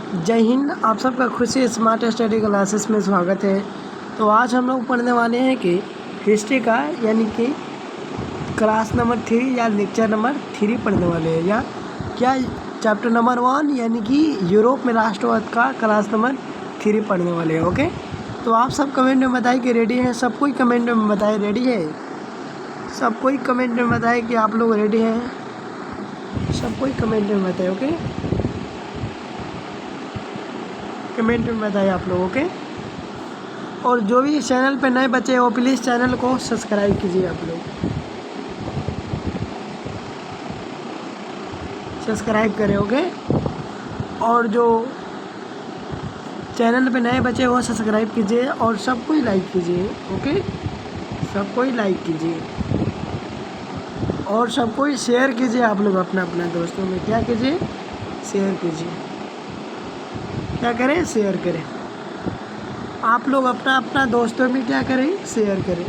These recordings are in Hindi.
जय हिंद। आप सबका खुशी स्मार्ट स्टडी क्लासेस में स्वागत है। तो आज हम लोग पढ़ने वाले हैं कि हिस्ट्री का यानी कि क्लास नंबर 3 या लेक्चर नंबर 3 पढ़ने वाले हैं, या क्या चैप्टर नंबर 1 यानी कि यूरोप में राष्ट्रवाद का क्लास नंबर 3 पढ़ने वाले हैं। ओके, तो आप सब कमेंट में बताएं कि रेडी हैं। सब कोई कमेंट में बताए रेडी है। सब कोई कमेंट में बताए कि आप लोग रेडी हैं। सब कोई कमेंट में बताए। ओके, कमेंट में बताइए आप लोग। ओके, और जो भी चैनल पे नए बच्चे हो प्लीज़ चैनल को सब्सक्राइब कीजिए। आप लोग सब्सक्राइब करें। ओके, और जो चैनल पे नए बच्चे हो सब्सक्राइब कीजिए और सबको ही लाइक कीजिए। ओके, सबको ही लाइक कीजिए और सबको ही शेयर कीजिए। आप लोग अपना अपना दोस्तों में क्या कीजिए, शेयर कीजिए। क्या करें, शेयर करें। आप लोग अपना अपना दोस्तों में क्या करें, शेयर करें।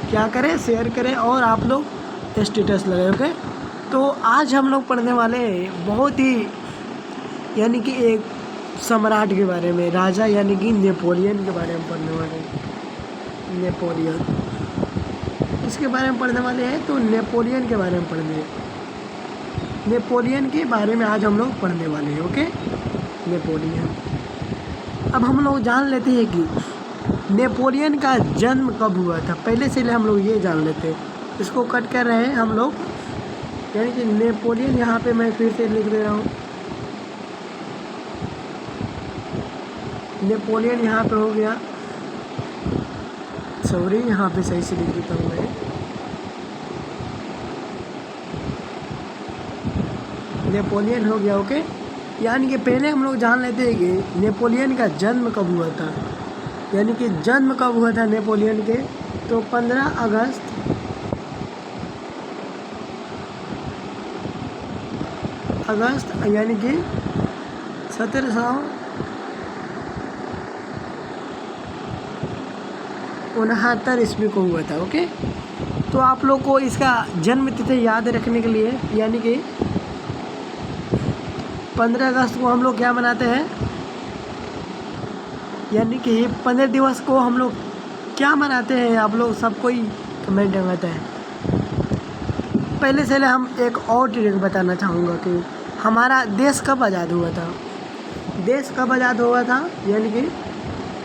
क्या करें, शेयर करें और आप लोग स्टेटस लगाए। ओके, तो आज हम लोग पढ़ने वाले हैं बहुत ही यानी कि एक सम्राट के बारे में, राजा यानी कि नेपोलियन के बारे में पढ़ने वाले हैं। नेपोलियन किसके बारे में पढ़ने वाले हैं, तो नेपोलियन के बारे में पढ़ने हैं। नेपोलियन के बारे में आज हम लोग पढ़ने वाले हैं। Okay, Napoleon. अब हम लोग जान लेते हैं कि नेपोलियन का जन्म कब हुआ था। पहले से हम लोग ये जान लेते हैं। इसको कट कर रहे हैं हम लोग, यानी कि नेपोलियन यहाँ पे मैं फिर से लिख दे रहा हूँ। नेपोलियन यहाँ पे हो गया, सॉरी यहाँ पे सही से लिख देता हूँ मैं। नेपोलियन हो गया। ओके, यानी कि पहले हम लोग जान लेते हैं कि नेपोलियन का जन्म कब हुआ था। यानी कि जन्म कब हुआ था नेपोलियन के, तो 15 अगस्त यानी कि 1769 ईस्वी को हुआ था। ओके, तो आप लोग को इसका जन्म तिथि याद रखने के लिए यानी कि 15 अगस्त को हम लोग क्या मनाते हैं, यानी कि 15 दिवस को हम लोग क्या मनाते हैं। आप लोग सब कोई कमेंट में बताएं। पहले से हम एक और ट्रिक बताना चाहूँगा कि हमारा देश कब आज़ाद हुआ था। देश कब आज़ाद हुआ था, यानी कि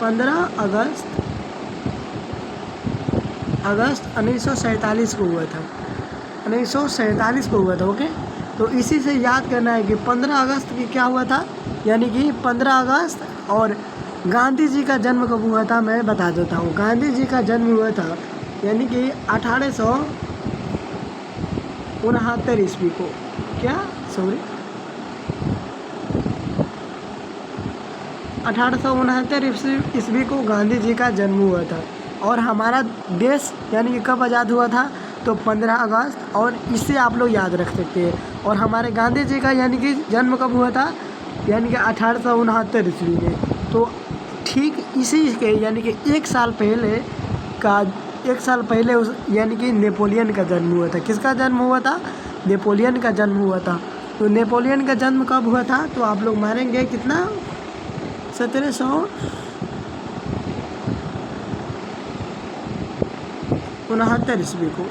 15 अगस्त 1947 को हुआ था। 1947 को हुआ था। ओके, तो इसी से याद करना है कि 15 अगस्त की क्या हुआ था, यानी कि 15 अगस्त। और गांधी जी का जन्म कब हुआ था मैं बता देता हूँ। गांधी जी का जन्म हुआ था यानी कि 1869 ईस्वी को। क्या, सॉरी 1869 ईस्वी को गांधी जी का जन्म हुआ था। और हमारा देश यानी कि कब आज़ाद हुआ था, तो 15 अगस्त। और इससे आप लोग याद रख सकते हैं। और हमारे गांधी जी का यानी कि जन्म कब हुआ था, यानी कि 1869 ईस्वी में। तो ठीक इसी के यानी कि एक साल पहले उस यानी कि नेपोलियन का जन्म हुआ था। किसका जन्म हुआ था, नेपोलियन का जन्म हुआ था। तो नेपोलियन का जन्म कब हुआ था, तो आप लोग मानेंगे कितना, 1769 ईस्वी को।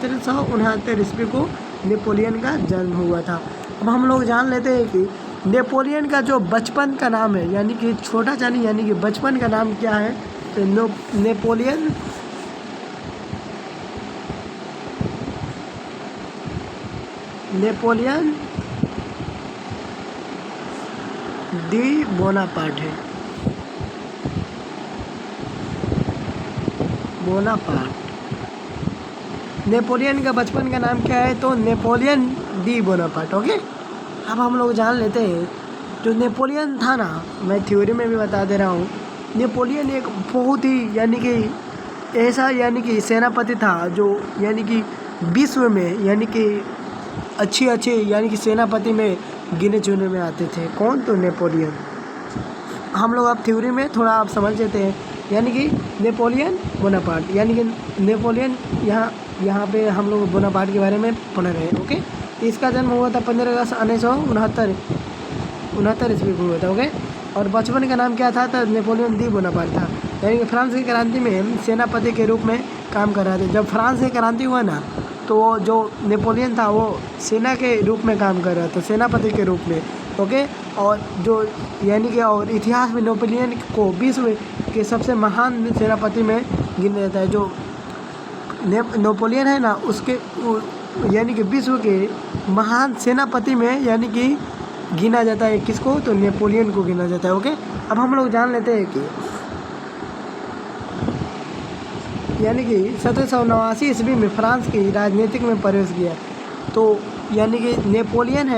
1769 ईस्वी को नेपोलियन का जन्म हुआ था। अब हम लोग जान लेते हैं कि नेपोलियन का जो बचपन का नाम है, यानी कि छोटा जानी यानी कि बचपन का नाम क्या है, तो नेपोलियन डी बोनापार्ट है। बोनापार्ट। नेपोलियन का बचपन का नाम क्या है, तो नेपोलियन डी बोनापार्ट। ओके, अब हम लोग जान लेते हैं जो नेपोलियन था ना, मैं थ्योरी में भी बता दे रहा हूँ। नेपोलियन एक बहुत ही यानी कि ऐसा यानी कि सेनापति था जो यानी कि विश्व में यानी कि अच्छे यानी कि सेनापति में गिने चुने में आते थे। कौन, तो नेपोलियन। हम लोग अब थ्योरी में थोड़ा आप समझ लेते हैं, यानी कि नेपोलियन बोनापार्ट, यानी कि नेपोलियन यहाँ पे हम लोग बोनापार्ट के बारे में पढ़ रहे हैं। ओके, इसका जन्म हुआ था 15 अगस्त 1969 ईस्वी को हुआ था। ओके। और बचपन का नाम क्या था? तो नेपोलियन दी बोनापार्ट था। यानी कि फ्रांस की क्रांति में सेनापति के रूप में काम कर रहे थे। जब फ्रांस की क्रांति हुआ ना, तो वो जो नेपोलियन था वो सेना के रूप में काम कर रहा था, सेनापति के रूप में। ओके। और जो यानी कि और इतिहास में नेपोलियन को विश्व के सबसे महान सेनापति में गिना जाता है। जो नेपोलियन है ना, उसके यानी कि विश्व के महान सेनापति में यानी कि गिना जाता है। किसको? तो नेपोलियन को गिना जाता है। ओके। अब हम लोग जान लेते हैं कि यानी कि 1789 ईस्वी में फ्रांस की राजनीतिक में प्रवेश किया। तो यानी कि नेपोलियन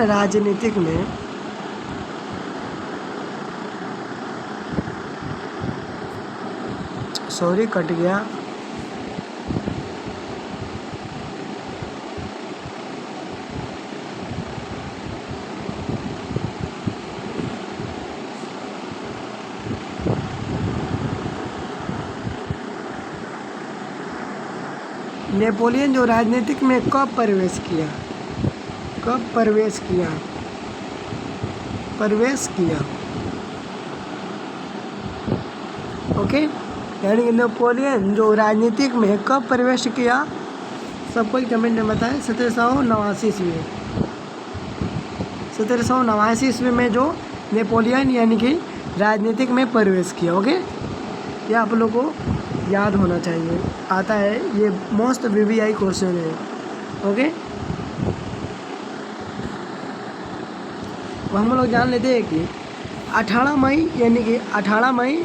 राजनीतिक में सॉरी कट गया। नेपोलियन जो राजनीतिक में कब प्रवेश किया? ओके। यानी कि नेपोलियन जो राजनीतिक में कब प्रवेश किया, सब कोई कमेंट में बताएं। 1789 ईस्वी में जो नेपोलियन यानी कि राजनीतिक में प्रवेश किया। ओके। ये आप लोग को याद होना चाहिए, आता है, ये मोस्ट VVI क्वेश्चन है। ओके। हम लोग जान लेते हैं कि 18 मई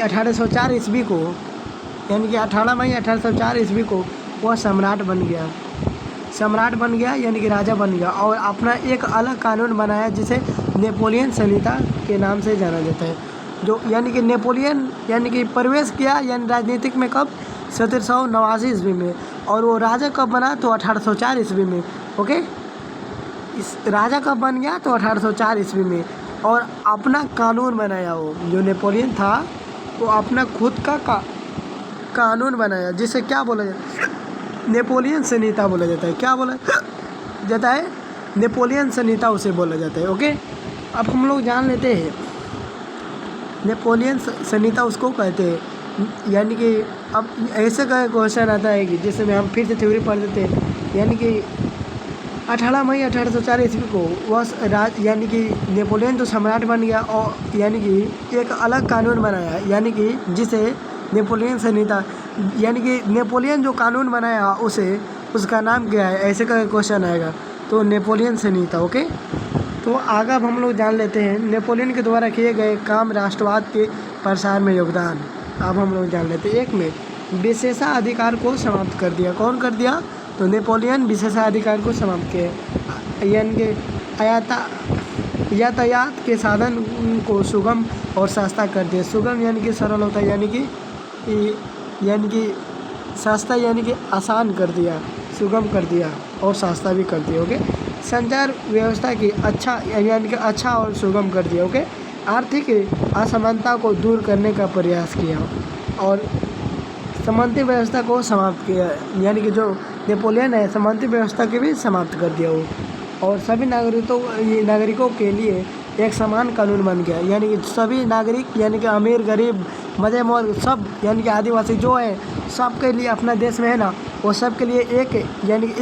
1804 ईस्वी को, यानी कि 18 मई 1804 ईस्वी को वह सम्राट बन गया यानी कि राजा बन गया, और अपना एक अलग कानून बनाया जिसे नेपोलियन संहिता के नाम से जाना जाता है। जो यानी कि नेपोलियन यानी कि प्रवेश किया यानी राजनीतिक में कब? 1789 ईस्वी में। और वो राजा कब बना? तो 1804 ईस्वी में। ओके। इस राजा कब बन गया? तो 1804 ईस्वी में। और अपना कानून बनाया, वो जो नेपोलियन था वो अपना खुद का कानून बनाया, जिसे क्या बोला जाता है? नेपोलियन संहिता बोला जाता है। क्या बोला जाता है? नेपोलियन संहिता उसे बोला जाता है। ओके। अब हम लोग जान लेते हैं नेपोलियन संहिता उसको कहते हैं। यानी कि अब ऐसे का क्वेश्चन आता है कि जिसमें हम फिर से थ्योरी पढ़ देते हैं। यानी कि 18 मई 1804 ईस्वी को वह यानी कि नेपोलियन तो सम्राट बन गया, और यानी कि एक अलग कानून बनाया, यानी कि जिसे नेपोलियन संहिता, यानी कि नेपोलियन जो कानून बनाया उसका नाम क्या है? ऐसे का क्वेश्चन आएगा, तो नेपोलियन संहिता। ओके। तो आगे अब हम लोग जान लेते हैं नेपोलियन के द्वारा किए गए काम, राष्ट्रवाद के प्रसार में योगदान। अब हम लोग जान लेते हैं। एक में विशेषाधिकार को समाप्त कर दिया। कौन कर दिया? तो नेपोलियन विशेषाधिकार को समाप्त किए। यानी कि यातायात के साधन को सुगम और सस्ता कर दिया। सुगम यानी कि सरल होता है, यानी कि सस्ता यानी कि आसान कर दिया, सुगम कर दिया और सस्ता भी कर दिया। ओके। संचार व्यवस्था की यानी कि अच्छा और सुगम कर दिया। ओके। आर्थिक असमानता को दूर करने का प्रयास किया और सामंती व्यवस्था को समाप्त किया। यानी कि जो नेपोलियन है सामंती व्यवस्था के भी समाप्त कर दिया वो, और सभी नागरिकों के लिए एक समान कानून बन गया। यानी कि सभी नागरिक यानी कि अमीर गरीब मध्यम वर्ग सब यानी कि आदिवासी जो है सबके लिए अपना देश में है ना, वो सब के लिए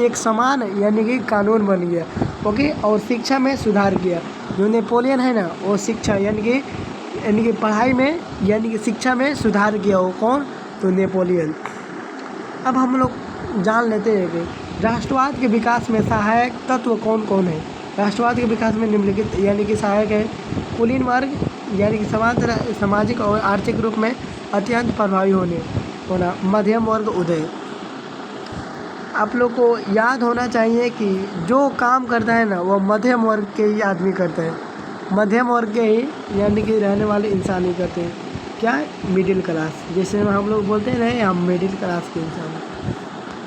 एक समान यानी कि कानून बन गया। ओके। और शिक्षा में सुधार किया। जो नेपोलियन है ना वो शिक्षा यानी कि पढ़ाई में यानी कि शिक्षा में सुधार किया। वो कौन? तो नेपोलियन। अब हम लोग जान लेते हैं कि राष्ट्रवाद के विकास में सहायक तत्व कौन कौन है। राष्ट्रवाद के विकास में निम्नलिखित यानी कि सहायक है। कुलीन वर्ग यानी कि सामाजिक और आर्थिक रूप में अत्यंत प्रभावी होना। मध्यम वर्ग उदय। आप लोग को याद होना चाहिए कि जो काम करता है ना वो मध्यम वर्ग के ही आदमी करते हैं, मध्यम वर्ग के ही यानी कि रहने वाले इंसान ही करते हैं। क्या? मिडिल क्लास, जैसे हम लोग बोलते हैं हम मिडिल क्लास के इंसान।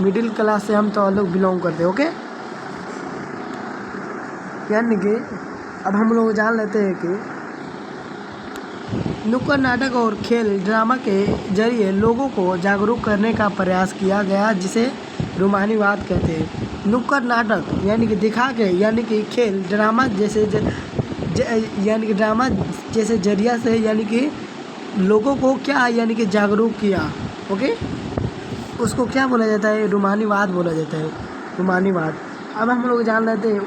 मिडिल क्लास से हम तो लोग बिलोंग करते हैं। ओके, यानी कि अब हम लोग जान लेते हैं कि नुक्कड़ नाटक और खेल ड्रामा के जरिए लोगों को जागरूक करने का प्रयास किया गया, जिसे रूमानीवाद कहते हैं। नुक्कड़ नाटक यानी कि दिखा के, यानी कि खेल ड्रामा जैसे यानी कि ड्रामा जैसे जरिया से यानी कि लोगों को क्या यानी कि जागरूक किया। ओके, उसको क्या बोला जाता है? रूमानीवाद बोला जाता है, रूमानीवाद। अब हम लोग जान लेते हैं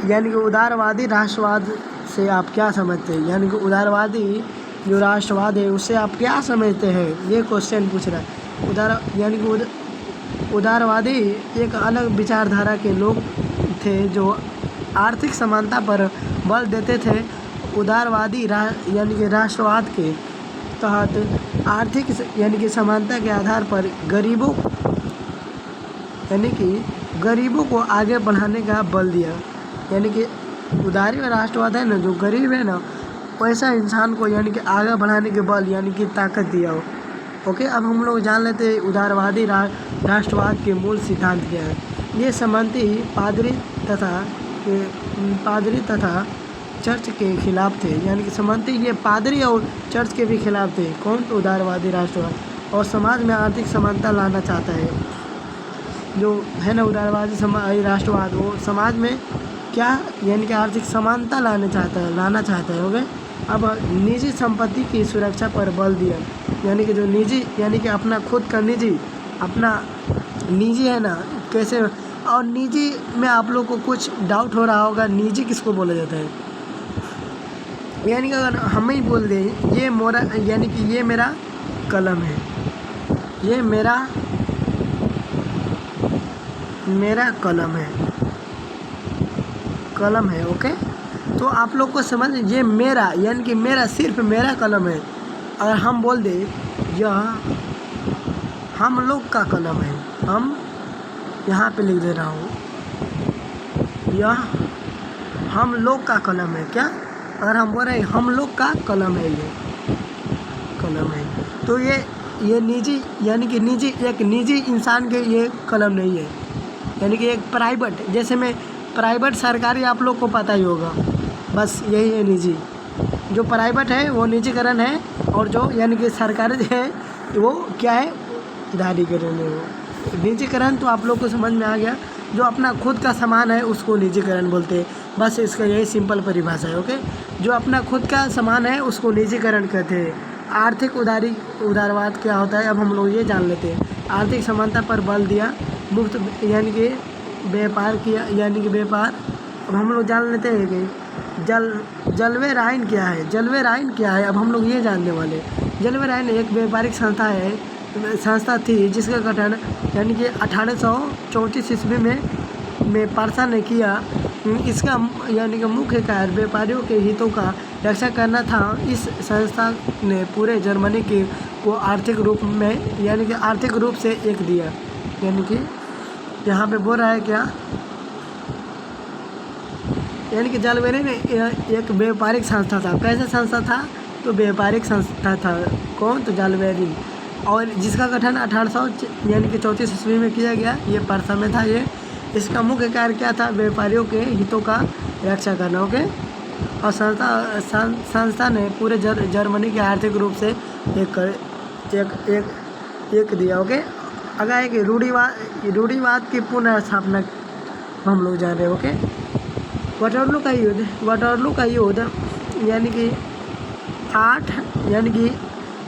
यानी कि उदारवादी राष्ट्रवाद से आप क्या समझते हैं? यानी कि उदारवादी जो राष्ट्रवाद है उससे आप क्या समझते हैं? ये क्वेश्चन पूछ रहा है। यानी कि उदारवादी एक अलग विचारधारा के लोग थे जो आर्थिक समानता पर बल देते थे। उदारवादी यानी कि राष्ट्रवाद के तहत आर्थिक यानी कि समानता के आधार पर गरीबों को आगे बढ़ाने का बल दिया। यानी कि उदारी राष्ट्रवाद है ना, जो गरीब है ना वैसा इंसान को यानी कि आगे बढ़ाने के बल यानी कि ताकत दिया हो। ओके, अब हम लोग जान लेते हैं उदारवादी राष्ट्रवाद के मूल सिद्धांत क्या है। ये समानती पादरी तथा चर्च के खिलाफ थे। यानी कि समानती ये पादरी और चर्च के भी खिलाफ थे। कौन? तो उदारवादी राष्ट्रवाद। और समाज में आर्थिक समानता लाना चाहता है जो है ना उदारवादी राष्ट्रवाद। वो समाज में क्या यानी कि आर्थिक समानता लाना चाहता है। ओके, अब निजी संपत्ति की सुरक्षा पर बल दिया। यानी कि जो निजी यानी कि अपना खुद का निजी है ना कैसे। और निजी में आप लोग को कुछ डाउट हो रहा होगा, निजी किसको बोला जाता है? यानी कि अगर हम ही बोल दें ये मोरा यानी कि ये मेरा कलम है, ये मेरा कलम है। ओके, तो आप लोग को समझ ये मेरा यानी कि मेरा सिर्फ मेरा कलम है। अगर हम बोल दे यह हम लोग का कलम है, हम यहाँ पे लिख दे रहा हूँ यह हम लोग का कलम है। क्या? अगर हम बोल रहे हैं हम लोग का कलम है, ये कलम है, तो ये निजी यानी कि एक निजी इंसान के ये कलम नहीं है। यानी कि एक प्राइवेट, जैसे में प्राइवेट सरकारी आप लोग को पता ही होगा, बस यही है निजी। जो प्राइवेट है वो निजीकरण है, और जो यानी कि सरकारी है वो क्या है? उदारीकरण है। वो निजीकरण तो आप लोग को समझ में आ गया। जो अपना खुद का सामान है उसको निजीकरण बोलते हैं, बस इसका यही सिंपल परिभाषा है। ओके, जो अपना खुद का सामान है उसको निजीकरण कहते हैं। आर्थिक उदारवाद क्या होता है अब हम लोग ये जान लेते हैं। आर्थिक समानता पर बल दिया, मुफ्त यानी कि व्यापार किया, यानी कि व्यापार। अब हम लोग जान लेते हैं कि जलवे राइन क्या है। जलवे राइन क्या है अब हम लोग ये जानने वाले। जलवे राइन एक व्यापारिक संस्था थी जिसका गठन यानी कि 1834 ईस्वी में पारसा ने किया। इसका यानी कि मुख्य कार्य व्यापारियों के हितों का रक्षा करना था। इस संस्था ने पूरे जर्मनी को आर्थिक रूप से एक दिया। यानी कि यहाँ पे बोल रहा है क्या? यानी कि जलवेरी ने एक व्यापारिक संस्था था। कैसा संस्था था? तो व्यापारिक संस्था था। कौन? तो जलवेरी। और जिसका गठन 1834 ईस्वी में किया गया। ये पारसा में था। ये इसका मुख्य कार्य क्या था? व्यापारियों के हितों का रक्षा करना। ओके, और संस्था ने पूरे जर्मनी के आर्थिक रूप से एक दिया। ओके, अगर एक रूढ़िवाद की पुनर्स्थापना हम लोग जान रहे हैं। ओके, वाटरलू का युद्ध यानी कि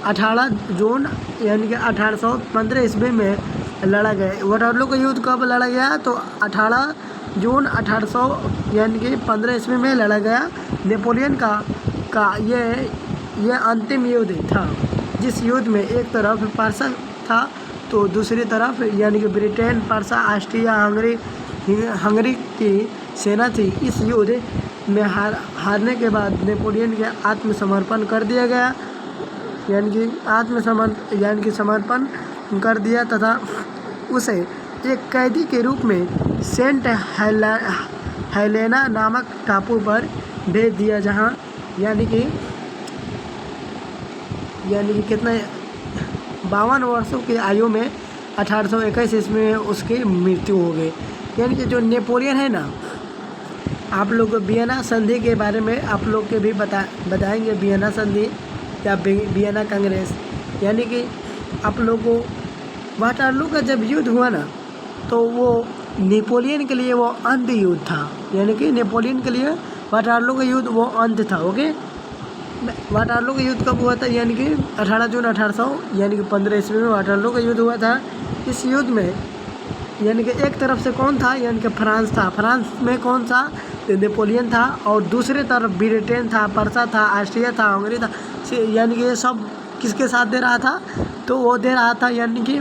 18 जून यानी कि 1815 ईस्वी में लड़ा गया। वाटरलू का युद्ध कब लड़ा गया? तो 18 जून 1800 यानी कि 15 ईस्वी में लड़ा गया। नेपोलियन का ये अंतिम युद्ध था, जिस युद्ध में एक तरफ पारसा था तो दूसरी तरफ यानी कि ब्रिटेन, पारसा, ऑस्ट्रिया, हंगरी की सेना थी। इस युद्ध में हारने के बाद नेपोलियन के आत्मसमर्पण कर दिया गया। यानी कि समर्पण कर दिया तथा उसे एक कैदी के रूप में सेंट हेलेना नामक टापू पर भेज दिया, जहां यानी कि कितना 52 वर्षों की आयु में 1821 ईस्वी में उसकी मृत्यु हो गई। यानी कि जो नेपोलियन है ना, आप लोग को वियना संधि के बारे में आप लोग के भी बताएंगे। वियना संधि या वियना कांग्रेस, यानी कि आप लोग को वाटरलू का जब युद्ध हुआ ना, तो वो नेपोलियन के लिए वो अंत युद्ध था। यानी कि नेपोलियन के लिए वाटरलू का युद्ध वो अंत था। ओके, वाटरलू का युद्ध कब हुआ था? यानी कि 18 जून 1800 यानी कि 15 ईस्वी में वाटरलू का युद्ध हुआ था। इस युद्ध में यानी कि एक तरफ से कौन था? यानी कि फ्रांस था। फ्रांस में कौन सा? नेपोलियन था। और दूसरी तरफ ब्रिटेन था, पर्सा था, ऑस्ट्रिया था, हंगरी था। यानी कि ये सब किसके साथ दे रहा था? तो वो दे रहा था यानी कि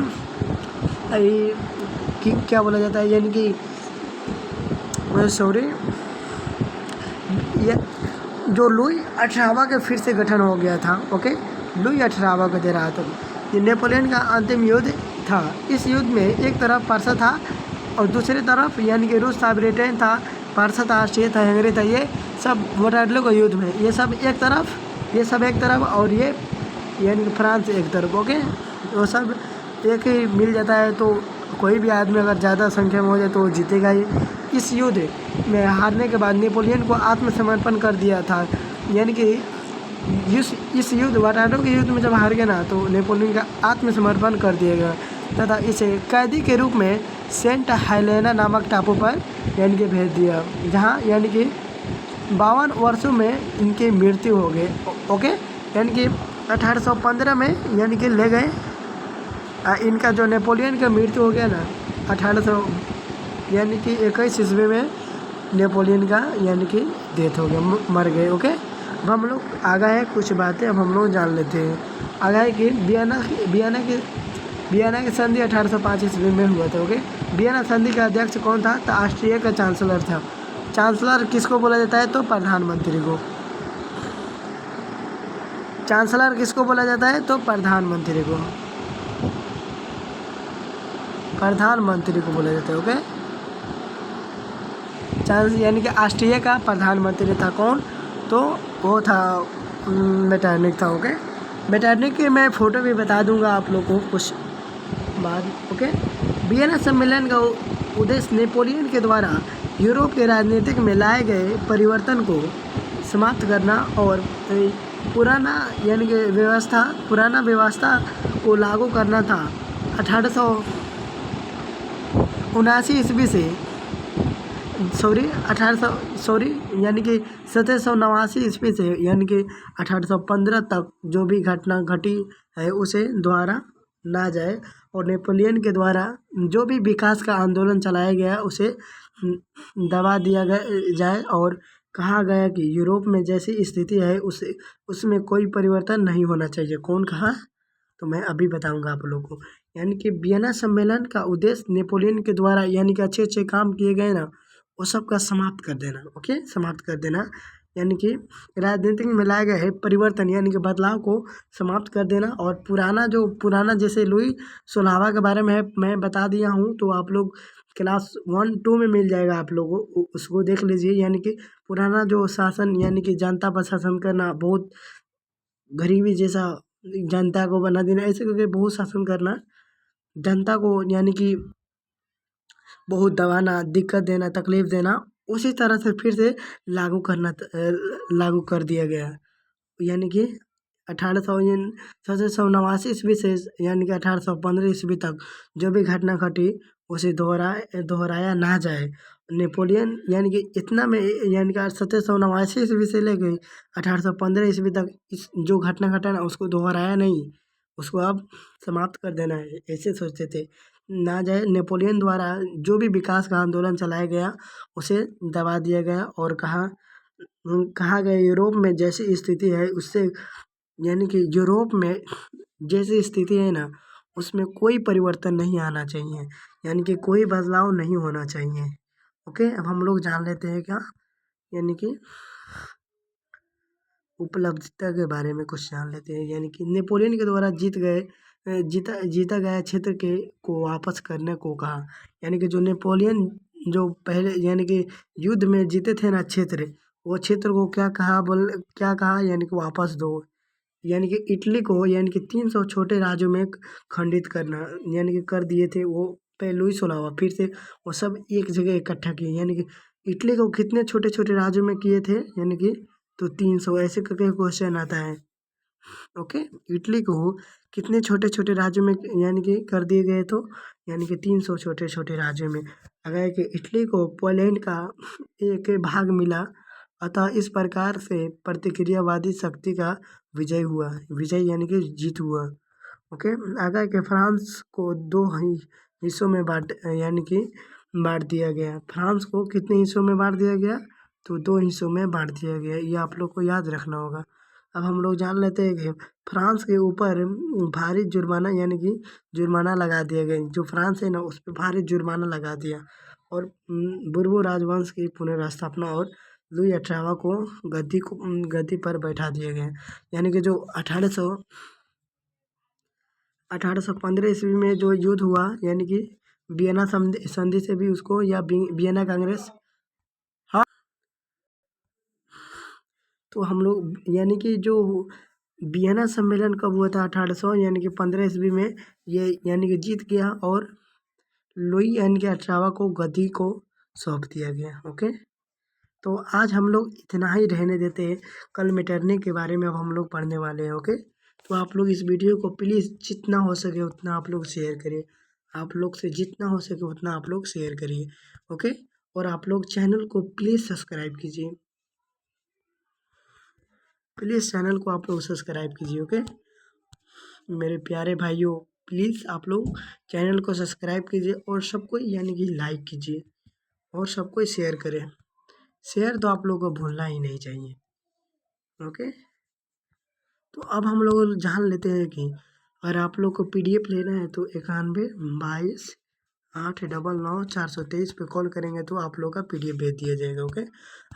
क्या बोला जाता है, यानी कि सॉरी, जो लुई 18वां का फिर से गठन हो गया था। ओके, लुई 18वां का दे रहा था। ये नेपोलियन का अंतिम युद्ध था। इस युद्ध में एक तरफ पर्सा था और दूसरी तरफ यानी कि रूस था, ब्रिटेन था, पर्सा था, ऑस्ट्रिया था, हंगरी था। ये सब वाटरलू के युद्ध में ये सब एक तरफ और ये यानी कि फ्रांस एक तरफ। ओके, वो सब एक ही मिल जाता है। तो कोई भी आदमी अगर ज़्यादा संख्या में हो जाए तो वो जीतेगा ही। इस युद्ध में हारने के बाद नेपोलियन को आत्मसमर्पण कर दिया था। यानी कि इस युद्ध वाटरलू के युद्ध में जब हार गया ना, तो नेपोलियन का आत्मसमर्पण कर दिया गया तथा इसे कैदी के रूप में सेंट हेलेना नामक टापू पर यानी कि भेज दिया, जहाँ यानी कि 52 वर्षों में इनकी मृत्यु हो गई। ओके, यानी कि 1815 में यानी कि ले गए। इनका जो नेपोलियन का मृत्यु हो गया ना 1800 यानी कि 21 ईस्वी में नेपोलियन का यानी कि डेथ हो गया, मर गए। ओके, अब हम लोग आगे है कुछ बातें अब हम लोग जान लेते हैं। आगे है कि वियना की संधि 1805 ईस्वी में हुआ था। ओके, वियना संधि का अध्यक्ष कौन था? तो ऑस्ट्रिया का चांसलर था। चांसलर किसको बोला जाता है? तो प्रधानमंत्री को। चांसलर किसको बोला जाता है? तो प्रधानमंत्री को बोला जाता है। ओके, यानी कि ऑस्ट्रिया का प्रधानमंत्री था कौन? तो वो था मेटरनिख था। ओके, मेटरनिख की मैं फ़ोटो भी बता दूंगा आप लोगों को कुछ बाद। ओके, वियना सम्मेलन का उद्देश्य नेपोलियन के द्वारा यूरोप के राजनीतिक में लाए गए परिवर्तन को समाप्त करना और पुराना व्यवस्था को लागू करना था। 1879 ईस्वी से यानी कि 1789 ईस्वी से यानी कि 1815 तक जो भी घटना घटी है उसे दोहरा ना जाए और नेपोलियन के द्वारा जो भी विकास का आंदोलन चलाया गया उसे दबा दिया जाए और कहा गया कि यूरोप में जैसी स्थिति है उसमें कोई परिवर्तन नहीं होना चाहिए। कौन कहा? तो मैं अभी बताऊंगा आप लोगों को। यानी कि वियना सम्मेलन का उद्देश्य नेपोलियन के द्वारा यानी कि अच्छे काम किए गए ना, वो सब का समाप्त कर देना। ओके, समाप्त कर देना यानी कि राजनीतिक में लाए गए परिवर्तन यानी कि बदलाव को समाप्त कर देना। और पुराना जैसे लुई 16वां के बारे में मैं बता दिया हूँ, तो आप लोग क्लास 1-2 में मिल जाएगा, आप लोगों उसको देख लीजिए। यानी कि पुराना जो शासन यानी कि जनता पर शासन करना, बहुत गरीबी जैसा जनता को बना देना, ऐसे करके बहुत शासन करना, जनता को यानी कि बहुत दबाना, दिक्कत देना, तकलीफ देना, उसी तरह से फिर से लागू कर दिया गया। यानी कि 1789 ईस्वी से यानी कि 1815 ईस्वी तक जो भी घटना घटी उसे दोहराया ना जाए। नेपोलियन यानी कि इतना में यानी कि 1789 ईस्वी से लेकर 1815 ईस्वी तक इस जो घटना घटा ना उसको दोहराया नहीं, उसको अब समाप्त कर देना है, ऐसे सोचते थे ना जाए। नेपोलियन द्वारा जो भी विकास का आंदोलन चलाया गया उसे दबा दिया गया और कहा गया यूरोप में जैसी स्थिति है उससे यानी कि यूरोप में जैसी स्थिति है ना उसमें कोई परिवर्तन नहीं आना चाहिए, यानी कि कोई बदलाव नहीं होना चाहिए। ओके, अब हम लोग जान लेते हैं क्या, यानी कि उपलब्धता के बारे में कुछ जान लेते हैं। यानी कि नेपोलियन के द्वारा जीता गया क्षेत्र के को वापस करने को कहा। यानी कि जो नेपोलियन जो पहले यानी कि युद्ध में जीते थे ना क्षेत्र, वो क्षेत्र को क्या कहा यानी कि वापस दो। यानी कि इटली को यानी कि 300 छोटे राज्यों में खंडित करना यानी कि कर दिए थे वो पे लुई 16वां फिर से वो सब एक जगह इकट्ठा किए यानी कि इटली को कितने छोटे छोटे राज्यों में किए थे यानी कि तो 300 ऐसे करके क्वेश्चन आता है। ओके, इटली को कितने छोटे छोटे राज्यों में यानी कि कर दिए गए तो यानी कि 300 छोटे छोटे राज्यों में। अगर कि इटली को पोलैंड का एक भाग मिला अतः इस प्रकार से प्रतिक्रियावादी शक्ति का विजय यानी कि जीत हुआ। ओके, आगे के फ्रांस को दो हिस्सों में बांट दिया गया। फ्रांस को कितने हिस्सों में बांट दिया गया तो 2 हिस्सों में बांट दिया गया। ये आप लोग को याद रखना होगा। अब हम लोग जान लेते हैं कि फ्रांस के ऊपर भारी जुर्माना यानी कि जुर्माना लगा दिया गया। जो फ्रांस है ना उस पर भारी जुर्माना लगा दिया और बुर्बो राजवंश की पुनर्स्थापना और लुई 18वां को गद्दी पर बैठा दिया गया। यानी कि जो 1815 ईस्वी में जो युद्ध हुआ यानी कि वियना संधि से भी उसको या वियना कांग्रेस। हाँ, तो हम लोग यानी कि जो वियना सम्मेलन कब हुआ था 1800 यानी कि 15 ईस्वी में ये यानी कि जीत गया और लुई यानी कि 18वां को गद्दी को सौंप दिया गया। ओके, तो आज हम लोग इतना ही रहने देते हैं। कल मिटरने के बारे में अब हम लोग पढ़ने वाले हैं। ओके, तो आप लोग इस वीडियो को प्लीज़ जितना हो सके उतना आप लोग शेयर करिए। आप लोग से जितना हो सके उतना आप लोग शेयर करिए। ओके, और आप लोग चैनल को प्लीज़ सब्सक्राइब कीजिए। प्लीज़ चैनल को आप लोग सब्सक्राइब कीजिए। ओके, मेरे प्यारे भाइयों, प्लीज़ आप लोग चैनल को सब्सक्राइब कीजिए और सबको यानी कि लाइक कीजिए और सबको शेयर करें। शेयर तो आप लोगों को भूलना ही नहीं चाहिए। ओके, तो अब हम लोग जान लेते हैं कि अगर आप लोग को PDF लेना है तो 91 22 899 423 पे कॉल करेंगे तो आप लोग का PDF भेज दिया जाएगा। ओके,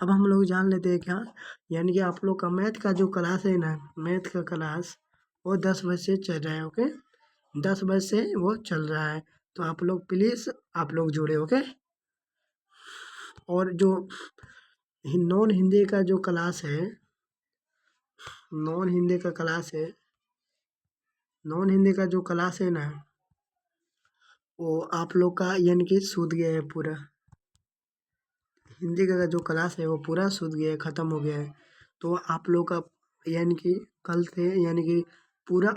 अब हम लोग जान लेते हैं क्या यानी कि आप लोग का मैथ का जो क्लास है ना, मैथ का क्लास वो 10 बजे से चल रहा है। ओके, 10 बजे से वो चल रहा है, तो आप लोग प्लीज़ आप लोग जुड़े। ओके, और जो नॉन हिंदी का जो क्लास है नॉन हिंदी का क्लास है नॉन हिंदी का जो क्लास है ना वो आप लोग का यानी कि छूट गया है पूरा। हिंदी का जो क्लास है वो पूरा छूट गया है, ख़त्म हो गया है। तो आप लोग का यानी कि कल से यानी कि पूरा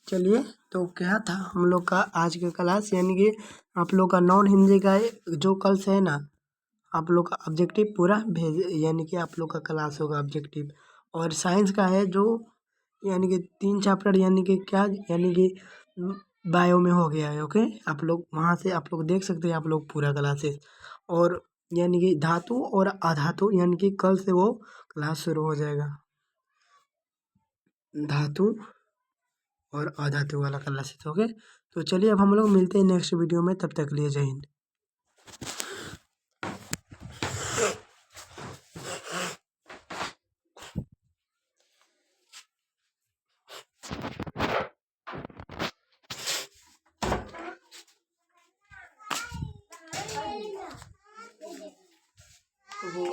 चलिए, तो क्या था हम लोग का आज का क्लास यानी कि आप लोग का नॉन हिंदी का जो कल से है ना आप लोग का ऑब्जेक्टिव पूरा भेज यानी कि आप लोग का क्लास होगा ऑब्जेक्टिव। और साइंस का है जो यानी कि 3 चैप्टर यानी कि क्या यानी कि बायो में हो गया है। ओके, आप लोग वहाँ से आप लोग देख सकते हैं आप लोग पूरा क्लासेस। और यानी कि धातु और अधातु यानी कि कल से वो क्लास शुरू हो जाएगा। धातु और अधातु वाला क्लासेस। ओके, तो चलिए अब हम लोग मिलते हैं नेक्स्ट वीडियो में, तब तक लिए जय हिंद। वो